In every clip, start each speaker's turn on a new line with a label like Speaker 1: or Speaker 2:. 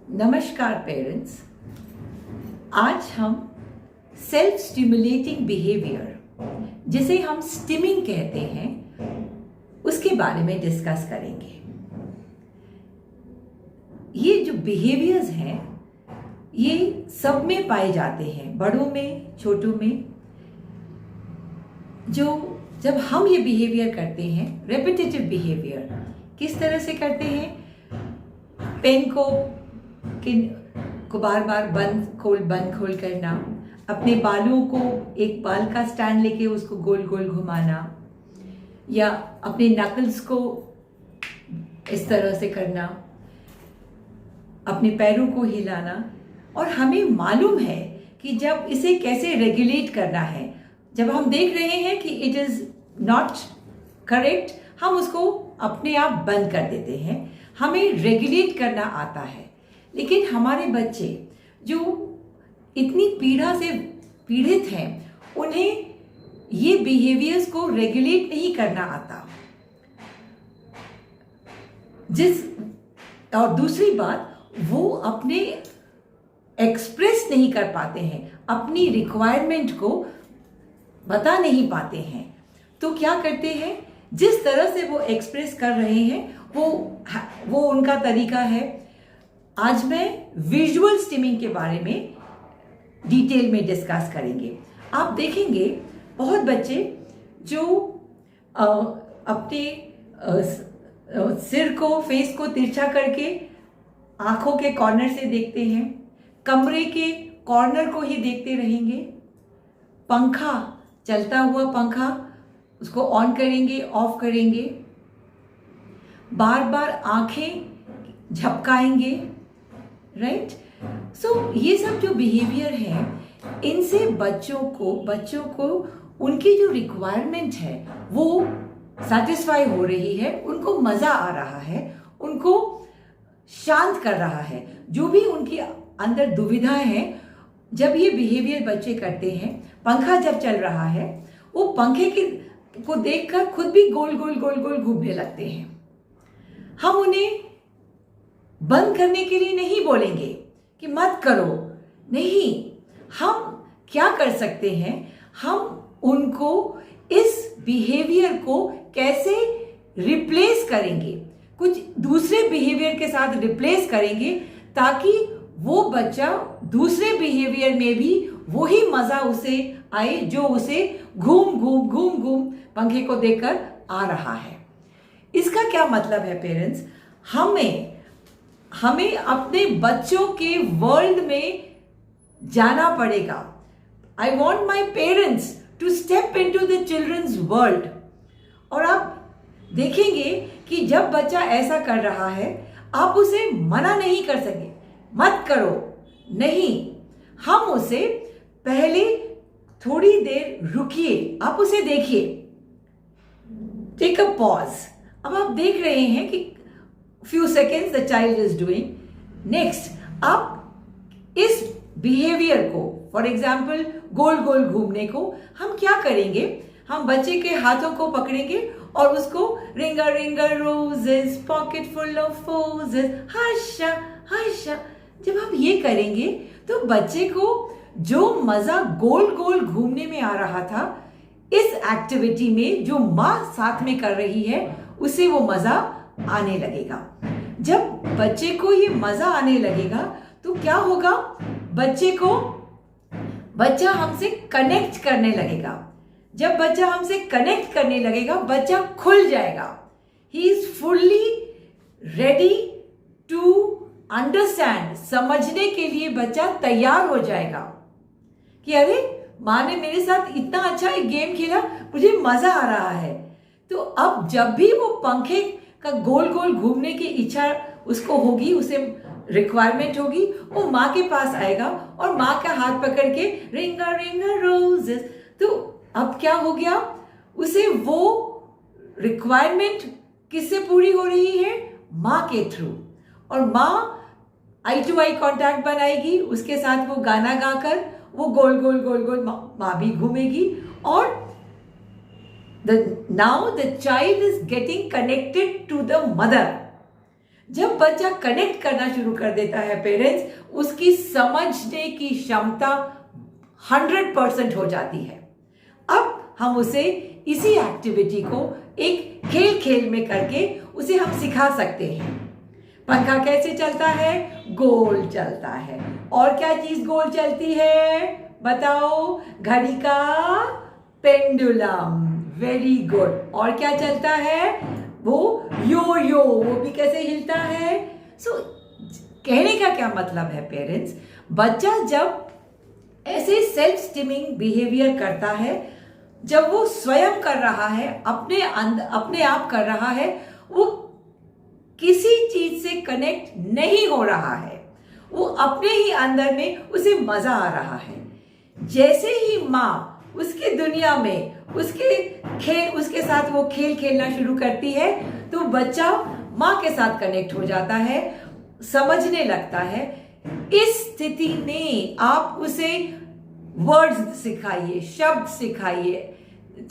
Speaker 1: नमस्कार पेरेंट्स। आज हम सेल्फ स्टिमुलेटिंग बिहेवियर, जिसे हम स्टिमिंग कहते हैं, उसके बारे में डिस्कस करेंगे। ये जो बिहेवियर्स हैं ये सब में पाए जाते हैं, बड़ों में छोटों में। जब हम ये बिहेवियर करते हैं, रेपिटेटिव बिहेवियर, किस तरह से करते हैं? पेन को बार बार बंद खोल करना, अपने बालों को एक बाल का स्टैंड लेके उसको गोल गोल घुमाना, या अपने नकल्स को इस तरह से करना, अपने पैरों को हिलाना। और हमें मालूम है कि जब इसे कैसे रेगुलेट करना है, जब हम देख रहे हैं कि इट इज नॉट करेक्ट, हम उसको अपने आप बंद कर देते हैं। हमें रेगुलेट करना आता है, लेकिन हमारे बच्चे जो इतनी पीड़ा से पीड़ित हैं, उन्हें ये बिहेवियर्स को रेगुलेट नहीं करना आता। और दूसरी बात, वो अपने एक्सप्रेस नहीं कर पाते हैं, अपनी रिक्वायरमेंट को बता नहीं पाते हैं। तो क्या करते हैं, जिस तरह से वो एक्सप्रेस कर रहे हैं वो उनका तरीका है। आज मैं विजुअल स्टिमिंग के बारे में डिटेल में डिस्कस करेंगे। आप देखेंगे बहुत बच्चे जो अपने सिर को, फेस को तिरछा करके आंखों के कॉर्नर से देखते हैं, कमरे के कॉर्नर को ही देखते रहेंगे। पंखा, चलता हुआ पंखा, उसको ऑन करेंगे, ऑफ करेंगे, बार बार आंखें झपकाएंगे, राइट? सो ये सब जो बिहेवियर है, इनसे बच्चों को उनकी जो रिक्वायरमेंट है वो सेटिस्फाई हो रही है, उनको मजा आ रहा है, उनको शांत कर रहा है। जो भी उनकी अंदर दुविधाएं हैं, जब ये बिहेवियर बच्चे करते हैं, पंखा जब चल रहा है, वो पंखे को देखकर खुद भी गोल गोल घूमने लगते हैं। हम उन्हें बंद करने के लिए नहीं बोलेंगे कि मत करो, नहीं। हम क्या कर सकते हैं, हम उनको इस बिहेवियर को कैसे रिप्लेस करेंगे, कुछ दूसरे बिहेवियर के साथ रिप्लेस करेंगे, ताकि वो बच्चा दूसरे बिहेवियर में भी वही मजा उसे आए जो उसे घूम पंखे को देखकर आ रहा है। इसका क्या मतलब है पेरेंट्स? हमें अपने बच्चों के वर्ल्ड में जाना पड़ेगा। I want my parents to step in to the children's world. और आप देखेंगे कि जब बच्चा ऐसा कर रहा है, आप उसे मना नहीं कर सके, मत करो, नहीं। हम उसे पहले थोड़ी देर रुकिए, आप उसे देखिए, टेक अ पॉज। अब आप देख रहे हैं कि few seconds the child is doing. Next, आप इस बिहेवियर को, फॉर एग्जाम्पल गोल गोल घूमने को, हम क्या करेंगे, हम बच्चे के हाथों को पकड़ेंगे और उसको ring a ring a roses, pocket full of posies, हर्षा हर्षा। जब आप ये करेंगे तो बच्चे को जो मजा गोल गोल घूमने में आ रहा था, इस एक्टिविटी में जो माँ साथ में कर रही है, उसे वो मजा आने लगेगा। जब बच्चे को ये मजा आने लगेगा तो क्या होगा, बच्चा हमसे कनेक्ट करने लगेगा। जब बच्चा हमसे कनेक्ट करने लगेगा, बच्चा खुल जाएगा। He is fully ready to understand, समझने के लिए बच्चा तैयार हो जाएगा कि अरे, माँ ने मेरे साथ इतना अच्छा एक गेम खेला, मुझे मजा आ रहा है। तो अब जब भी वो पंखे का गोल गोल घूमने की इच्छा उसको होगी, उसे रिक्वायरमेंट होगी, वो माँ के पास आएगा और माँ का हाथ पकड़ के रिंगर रिंगर रोजेस। तो अब क्या हो गया, उसे वो रिक्वायरमेंट किससे पूरी हो रही है? माँ के थ्रू। और माँ आई टू आई कांटेक्ट बनाएगी, उसके साथ वो गाना गाकर वो गोल गोल माँ भी घूमेगी। और now the child is getting connected to the mother. जब बच्चा कनेक्ट करना शुरू कर देता है पेरेंट्स, उसकी समझने की क्षमता 100% हो जाती है। अब हम उसे इसी एक्टिविटी को एक खेल खेल में करके उसे हम सिखा सकते हैं। पंखा कैसे चलता है? गोल चलता है। और क्या चीज गोल चलती है बताओ? घड़ी का पेंडुलम। Very good. और क्या चलता है? वो यो, वो भी कैसे हिलता है? कहने का क्या मतलब है पेरेंट्स, बच्चा जब ऐसे सेल्फ स्टिमिंग बिहेवियर करता है, जब वो स्वयं कर रहा है, अपने आप कर रहा है, वो किसी चीज से कनेक्ट नहीं हो रहा है, वो अपने ही अंदर में उसे मजा आ रहा है। जैसे ही माँ उसकी दुनिया में उसके साथ वो खेल खेलना शुरू करती है, तो बच्चा माँ के साथ कनेक्ट हो जाता है, समझने लगता है। इस स्थिति में आप उसे वर्ड्स सिखाइए, शब्द सिखाइए,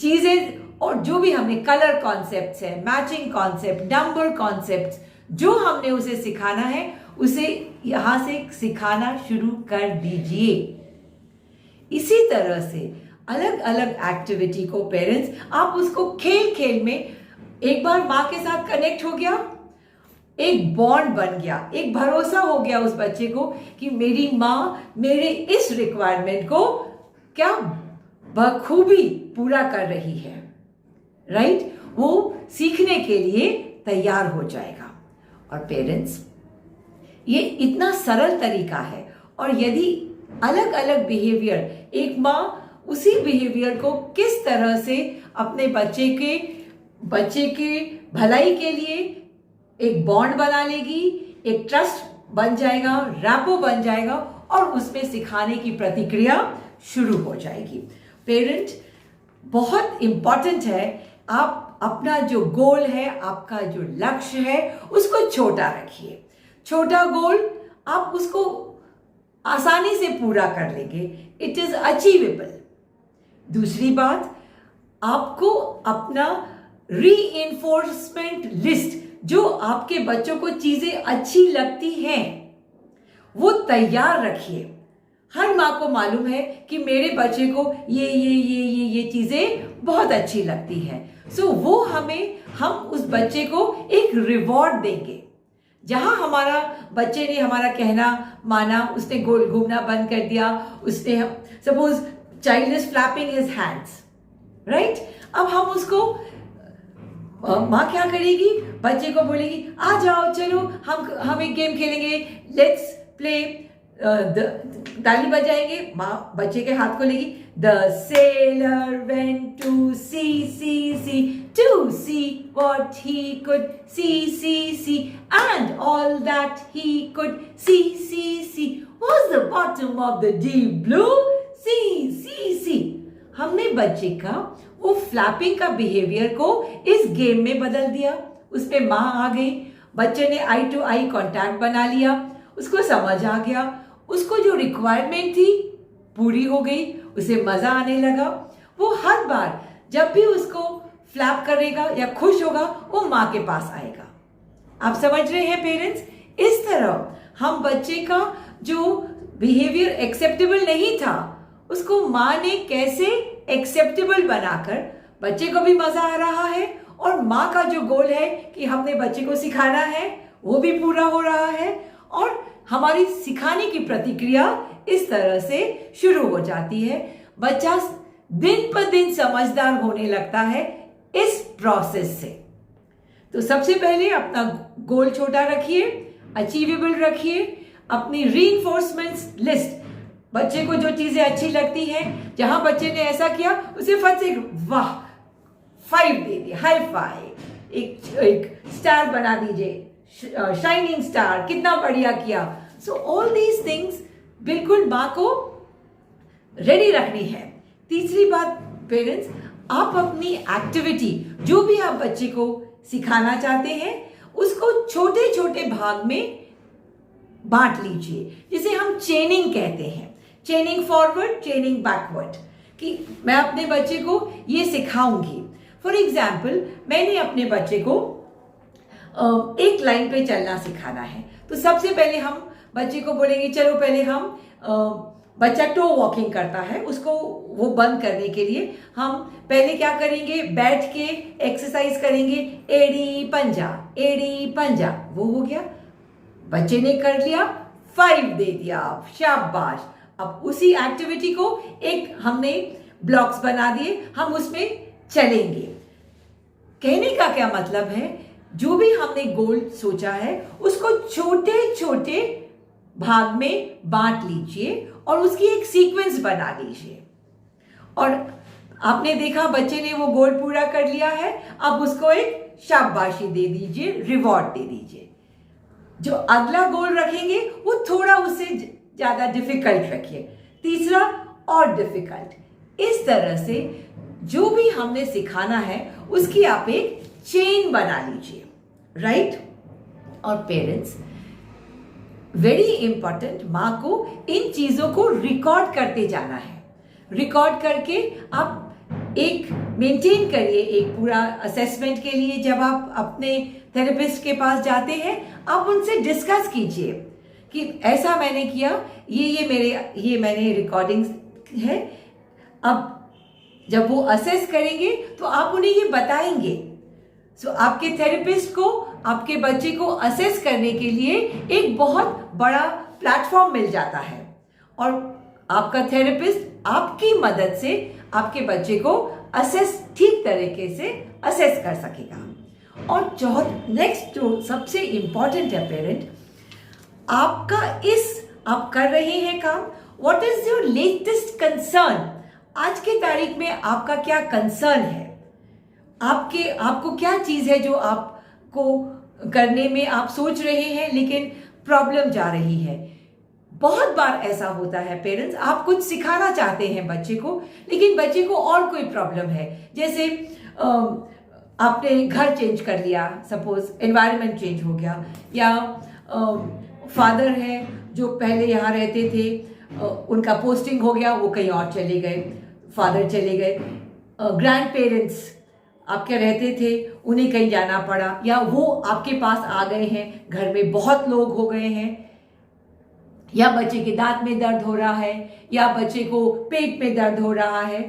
Speaker 1: चीजें, और जो भी हमने कलर कॉन्सेप्ट्स है, मैचिंग कॉन्सेप्ट, नंबर कॉन्सेप्ट्स, जो हमने उसे सिखाना है, उसे यहां से सिखाना शुरू कर दीजिए। इसी तरह से अलग अलग एक्टिविटी को पेरेंट्स, आप उसको खेल खेल में, एक बार माँ के साथ कनेक्ट हो गया, एक बॉन्ड बन गया, एक भरोसा हो गया उस बच्चे को कि मेरी माँ मेरे इस रिक्वायरमेंट को क्या बखूबी पूरा कर रही है, राइट? वो सीखने के लिए तैयार हो जाएगा। और पेरेंट्स, ये इतना सरल तरीका है, और यदि अलग अलग बिहेवियर, एक माँ उसी बिहेवियर को किस तरह से अपने बच्चे के भलाई के लिए एक बॉन्ड बना लेगी, एक ट्रस्ट बन जाएगा, रैपो बन जाएगा, और उसमें सिखाने की प्रतिक्रिया शुरू हो जाएगी। पेरेंट, बहुत इंपॉर्टेंट है, आप अपना जो गोल है, आपका जो लक्ष्य है, उसको छोटा रखिए। छोटा गोल आप उसको आसानी से पूरा कर लेंगे, इट इज अचीवेबल। दूसरी बात, आपको अपना रीइंफोर्समेंट लिस्ट, जो आपके बच्चों को चीजें अच्छी लगती हैं, वो तैयार रखिए। हर माँ को मालूम है कि मेरे बच्चे को ये चीजें बहुत अच्छी लगती हैं, सो वो हम उस बच्चे को एक रिवॉर्ड देंगे। जहां हमारा बच्चे ने हमारा कहना माना, उसने गोल घूमना बंद कर दिया, उसने suppose child is flapping his hands, right? अब हम उसको, माँ क्या करेगी? बच्चे को बोलेगी, आ जाओ, चलो हम एक गेम खेलेंगे, लेट्स प्ले। ताली बजाएंगे, माँ बच्चे के हाथ को लेगी, the sailor went to sea to see what he could see, and all that he could see was the bottom of the deep blue sea. हमने बच्चे का वो फ्लैपिंग का बिहेवियर को इस गेम में बदल दिया। उस पे माँ आ गई, बच्चे ने आई टू आई कांटेक्ट बना लिया, उसको समझ आ गया, उसको जो रिक्वायरमेंट थी पूरी हो गई, उसे मजा आने लगा। वो हर बार जब भी उसको फ्लैप करेगा या खुश होगा, वो माँ के पास आएगा। आप समझ रहे हैं पेरेंट्स? इस तरह हम बच्चे का जो बिहेवियर एक्सेप्टेबल नहीं था, उसको माँ ने कैसे एक्सेप्टेबल बनाकर, बच्चे को भी मजा आ रहा है, और माँ का जो गोल है कि हमने बच्चे को सिखाना है, वो भी पूरा हो रहा है, और हमारी सिखाने की प्रतिक्रिया इस तरह से शुरू हो जाती है। बच्चा दिन पर दिन समझदार होने लगता है इस प्रोसेस से। तो सबसे पहले अपना गोल छोटा रखिए, अचीवेबल रखिए, अपनी रीइंफोर्समेंट्स लिस्ट, बच्चे को जो चीजें अच्छी लगती हैं, जहां बच्चे ने ऐसा किया उसे फट से वाह 5 दे दिए, हाई फाइव, एक स्टार बना दीजिए, शाइनिंग स्टार, कितना बढ़िया किया। सो ऑल दीज थिंग्स बिल्कुल माँ को रेडी रखनी है। तीसरी बात पेरेंट्स, आप अपनी एक्टिविटी, जो भी आप बच्चे को सिखाना चाहते हैं, उसको छोटे छोटे भाग में बांट लीजिए, जिसे हम चेनिंग कहते हैं, चेनिंग फॉरवर्ड, चेनिंग बैकवर्ड, कि मैं अपने बच्चे को ये सिखाऊंगी। फॉर एग्जाम्पल, मैंने अपने बच्चे को एक लाइन पे चलना सिखाना है। तो सबसे पहले हम बच्चे को बोलेंगे चलो पहले हम बच्चा टो वॉकिंग करता है, उसको वो बंद करने के लिए हम पहले क्या करेंगे, बैठ के एक्सरसाइज करेंगे, एड़ी पंजा, वो हो गया, बच्चे ने कर लिया, 5 दे दिया आप, शाबाश। अब उसी एक्टिविटी को एक हमने ब्लॉक्स बना दिए, हम उसमें चलेंगे। कहने का क्या मतलब है, जो भी हमने गोल सोचा है उसको छोटे छोटे भाग में बांट लीजिए और उसकी एक सीक्वेंस बना लीजिए। और आपने देखा बच्चे ने वो गोल पूरा कर लिया है, अब उसको एक शाबाशी दे दीजिए, रिवॉर्ड दे दीजिए। जो अगला गोल रखेंगे वो थोड़ा उससे ज्यादा डिफिकल्ट रखिए, तीसरा और डिफिकल्ट। इस तरह से जो भी हमने सिखाना है उसकी आप एक चेन बना लीजिए, राइट। और पेरेंट्स, वेरी इंपॉर्टेंट, माँ को इन चीजों को रिकॉर्ड करते जाना है। रिकॉर्ड करके आप एक मेंटेन करिए, एक पूरा असेसमेंट के लिए जब आप अपने थेरेपिस्ट के पास जाते हैं आप उनसे डिस्कस कीजिए कि ऐसा मैंने किया, ये मैंने रिकॉर्डिंग है। अब जब वो असेस करेंगे तो आप उन्हें ये बताएंगे। सो आपके थेरेपिस्ट को आपके बच्चे को असेस करने के लिए एक बहुत बड़ा प्लेटफॉर्म मिल जाता है और आपका थेरेपिस्ट आपकी मदद से आपके बच्चे को असेस ठीक तरीके से असेस कर सकेगा। और नेक्स्ट जो सबसे इंपॉर्टेंट है पेरेंट, आपका आप कर रहे हैं काम, what is your latest concern. आज के तारीख में आपका क्या कंसर्न है, आपको क्या चीज है जो आपको करने में आप सोच रहे हैं लेकिन प्रॉब्लम जा रही है। बहुत बार ऐसा होता है पेरेंट्स, आप कुछ सिखाना चाहते हैं बच्चे को लेकिन बच्चे को और कोई प्रॉब्लम है, जैसे आपने घर चेंज कर लिया, सपोज एनवायरनमेंट चेंज हो गया, या फादर है जो पहले यहाँ रहते थे उनका पोस्टिंग हो गया, वो कहीं और चले गए, फादर चले गए, ग्रैंड पेरेंट्स आपके रहते थे उन्हें कहीं जाना पड़ा, या वो आपके पास आ गए हैं, घर में बहुत लोग हो गए हैं, या बच्चे के दांत में दर्द हो रहा है, या बच्चे को पेट में दर्द हो रहा है।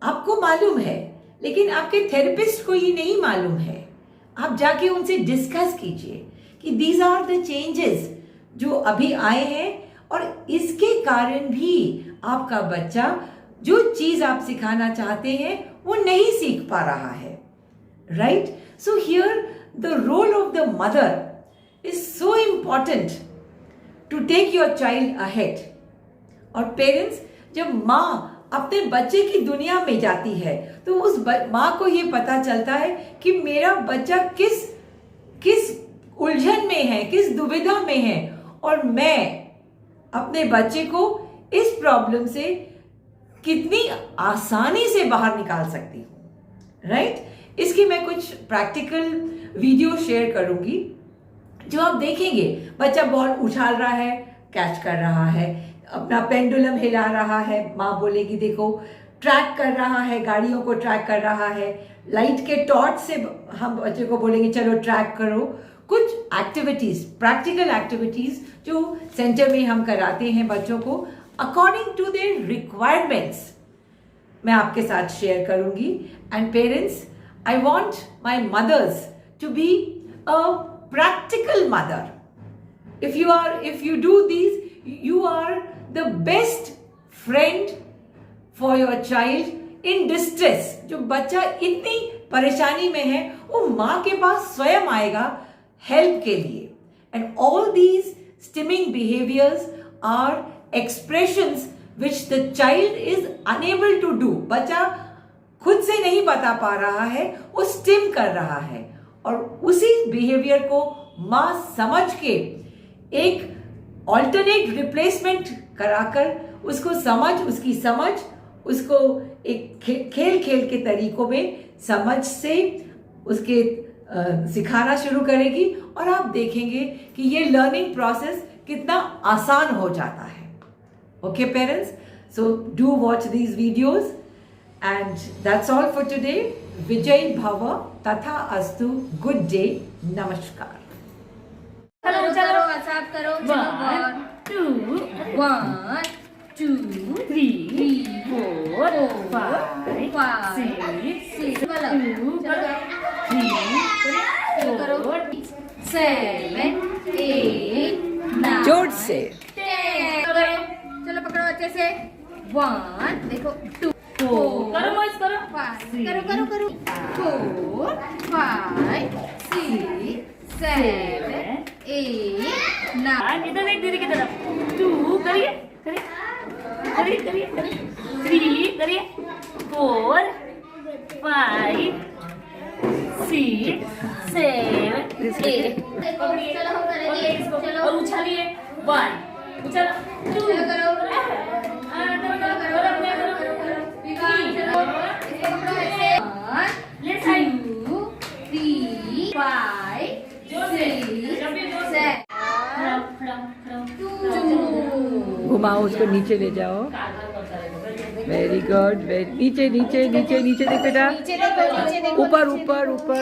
Speaker 1: आपको मालूम है लेकिन आपके थेरेपिस्ट को ये नहीं मालूम है। आप जाके उनसे डिस्कस कीजिए कि दीज आर द चेंजेस जो अभी आए हैं और इसके कारण भी आपका बच्चा जो चीज आप सिखाना चाहते हैं वो नहीं सीख पा रहा है, right. So here the role of the mother is so important to take your child ahead. और पेरेंट्स, जब माँ अपने बच्चे की दुनिया में जाती है तो उस माँ को ये पता चलता है कि मेरा बच्चा किस उलझन में है, किस दुविधा में है, और मैं अपने बच्चे को इस प्रॉब्लम से कितनी आसानी से बाहर निकाल सकती हूँ, राइट। इसकी मैं कुछ प्रैक्टिकल वीडियो शेयर करूंगी जो आप देखेंगे। बच्चा बॉल उछाल रहा है, कैच कर रहा है, अपना पेंडुलम हिला रहा है, माँ बोलेगी देखो, ट्रैक कर रहा है, गाड़ियों को ट्रैक कर रहा है, लाइट के टॉर्च से हम बच्चे को बोलेंगे चलो ट्रैक करो। कुछ एक्टिविटीज, प्रैक्टिकल एक्टिविटीज जो सेंटर में हम कराते हैं बच्चों को अकॉर्डिंग टू देयर रिक्वायरमेंट्स, मैं आपके साथ शेयर करूंगी। And parents, I want my mothers to be a practical mother. If you do these, you are the best friend for your child in distress. जो बच्चा इतनी परेशानी में है वो माँ के पास स्वयं आएगा हेल्प के लिए। And all these stimming behaviors are expressions which the child is unable to do. बच्चा खुद से नहीं बता पा रहा है, वो स्टिम कर रहा है, और उसी बिहेवियर को माँ समझ के एक ऑल्टरनेट रिप्लेसमेंट कराकर उसकी समझ उसको एक खेल के तरीकों में समझ से उसके सिखाना शुरू करेगी, और आप देखेंगे कि ये लर्निंग प्रोसेस कितना आसान हो जाता है। Okay parents, so do watch these videos and that's all for today. Vijay Bhava Tatha Astu. Good day. Namaskar.
Speaker 2: करो चलो साफ करो 1 2 1 2 3 4 5 6 चलो 7 8 9
Speaker 1: जोर से
Speaker 2: 10 चलो पकड़ो अच्छे से 1 देखो 2 करो बॉयज करो 5 करो 4 5 6 7 8 9 इधर देख दीदी की तरफ 2 करिए 3 करिए 4 5 6 7 8 चलो और उछालिए 1 उछालो 2 करो
Speaker 1: घुमाओ उसको, नीचे ले जाओ। वेरी गुड, वेरी नीचे नीचे नीचे नीचे देख बेटा, ऊपर ऊपर ऊपर।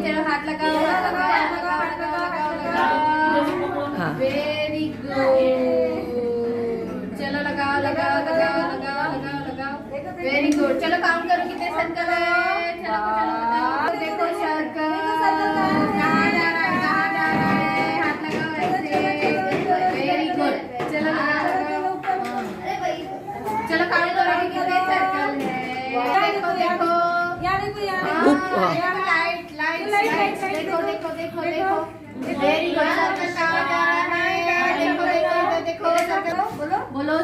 Speaker 2: चलो हाथ लगाओ
Speaker 1: हाँ
Speaker 2: वेरी गुड, चलो लगाओ वेरी गुड। चलो काउंट करो कितने सर्कल है। चलो देखो सर्कल कहाँ जा रहा है, हाथ लगाओ ऐसे। वेरी गुड, चलो लगाओ। चलो काउंट करो कि कितने सर्कल है। देखो लाइट देखो वेरी गुड। सर्कल कहाँ जा रहा है, देखो सर्कल बोलो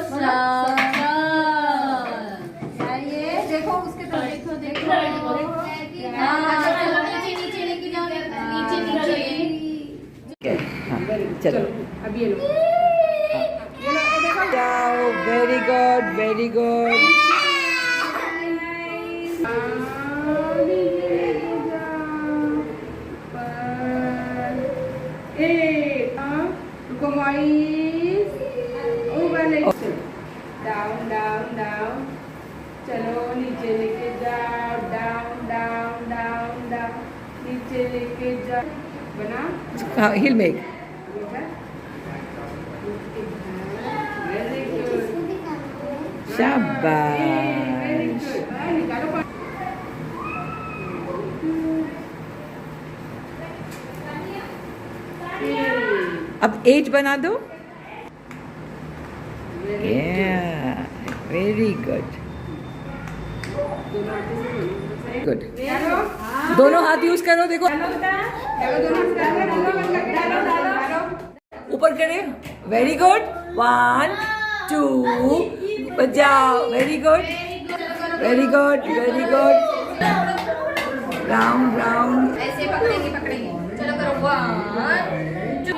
Speaker 2: आइए देखो उसके तरफ देखो नीचे लेके जाओ नीचे।
Speaker 1: चलो
Speaker 2: अब ये लो
Speaker 1: जाओ। Very good, very good.
Speaker 2: Down चलो नीचे लेके जाओ, डाउन नीचे लेके जाओ। बना
Speaker 1: हाँ, हिल मेक। शाबाश। अब 8 बना दो। Very good good. दोनों हाथ यूज करो, देखो ऊपर करे। वेरी गुड, 1 2 बजाओ। Very good, very good, very good. Round round
Speaker 2: ऐसे पकड़ेंगे। चलो करो 1 2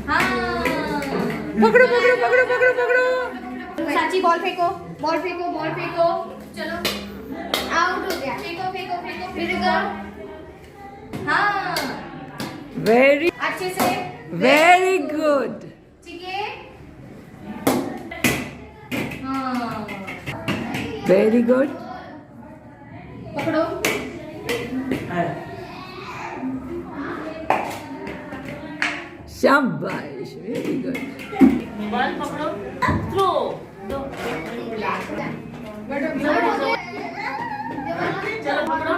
Speaker 2: हाँ
Speaker 1: पकड़ो।
Speaker 2: साची बॉल फेंको। चलो आउट हो गया। फेंको फिर करो। हाँ
Speaker 1: वेरी
Speaker 2: अच्छे से
Speaker 1: वेरी गुड।
Speaker 2: ठीक है। हाँ
Speaker 1: वेरी गुड।
Speaker 2: पकड़ो।
Speaker 1: शाबाश, वेरी गुड।
Speaker 2: बॉल पकड़ो, थ्रो दो। चलो पकड़ो।